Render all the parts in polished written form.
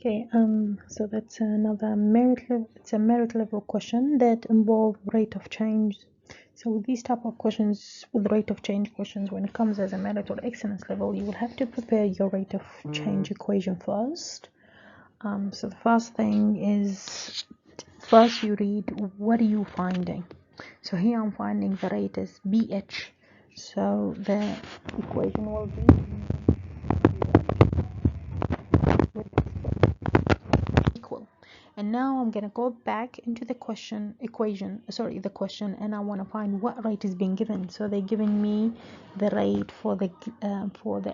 Okay, so that's another merit level. It's a merit level question that involve rate of change. So with these type of questions, with rate of change questions, when it comes as a merit or excellence level, you will have to prepare your rate of change equation first. So the first thing is, first you read, what are you finding? So here I'm finding the rate is BH. So the equation will be equal. And now I'm going to go back into the question, and I want to find what rate is being given. So they're giving me the rate for the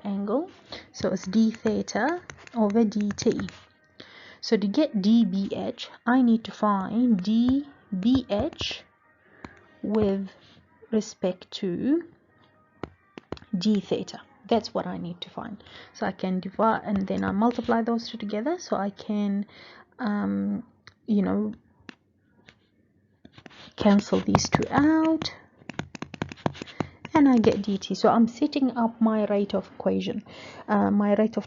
angle. So it's d theta over dt. So to get dBH, I need to find dBH with respect to d theta. That's what I need to find. So I can divide, and then I multiply those two together, so I can cancel these two out, and I get dt. So I'm setting up my rate of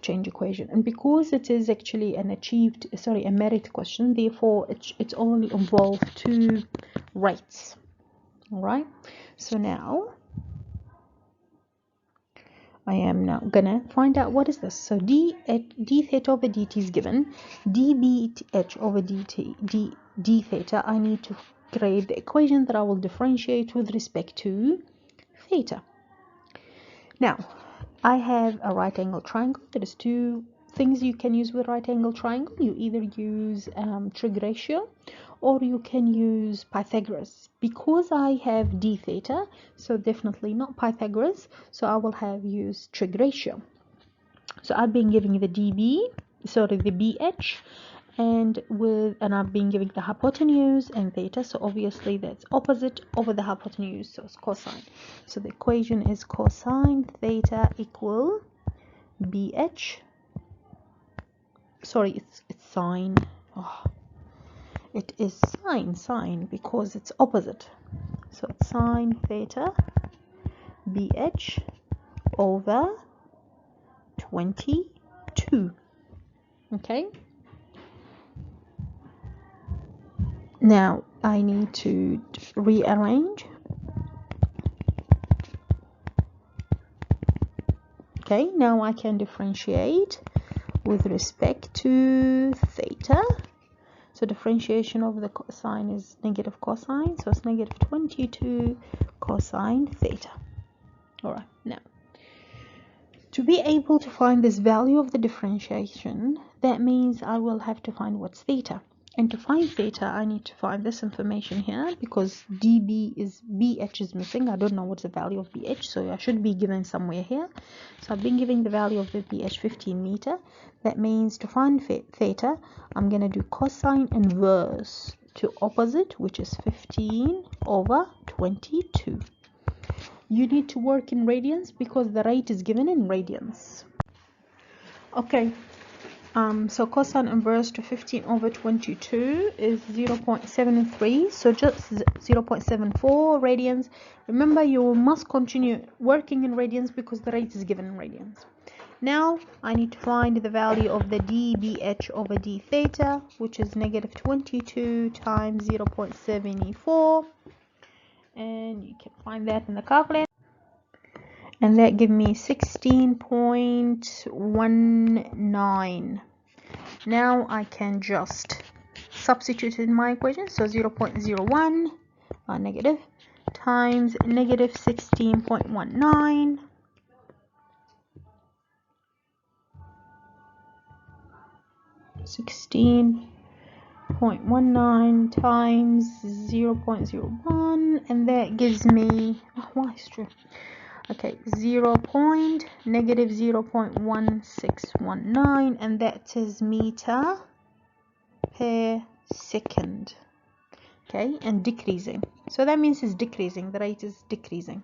change equation, and because it is actually a merit question, therefore it's only involved two rates. All right, so now I am now gonna find out what is this. So d theta over dt is given. dBH over d theta, I need to create the equation that I will differentiate with respect to theta. Now I have a right angle triangle. There is two things you can use with right angle triangle. You either use trig ratio, or you can use Pythagoras. Because I have d theta, so definitely not Pythagoras, so I will have used trig ratio. So I've been giving the the BH, and I've been giving the hypotenuse and theta, so obviously that's opposite over the hypotenuse, so it's cosine. So the equation is cosine theta equal BH. Sorry, it's sine. It is sine because it's opposite. So it's sine theta BH over 22. Okay. Now I need to rearrange. Okay, now I can differentiate with respect to theta. So differentiation of the cosine is negative cosine, so it's negative 22 cosine theta. All right, now to be able to find this value of the differentiation, that means I will have to find what's theta. And to find theta, I need to find this information here, because BH is missing. I don't know what's the value of BH, so I should be given somewhere here. So I've been giving the value of the BH 15 meter. That means to find theta, I'm going to do cosine inverse to opposite, which is 15 over 22. You need to work in radians because the rate is given in radians. Okay. So cosine inverse to 15 over 22 is 0.73, so just 0.74 radians. Remember, you must continue working in radians because the rate is given in radians. Now I need to find the value of the dBH over d theta, which is negative 22 times 0.74, and you can find that in the calculator. And that gives me 16.19. Now I can just substitute in my equation. So 0.01 negative times negative 16.19 16.19 times 0.01, and that gives me okay, negative 0.1619, and that is meter per second. Okay, and decreasing, so that means it's decreasing, the rate is decreasing.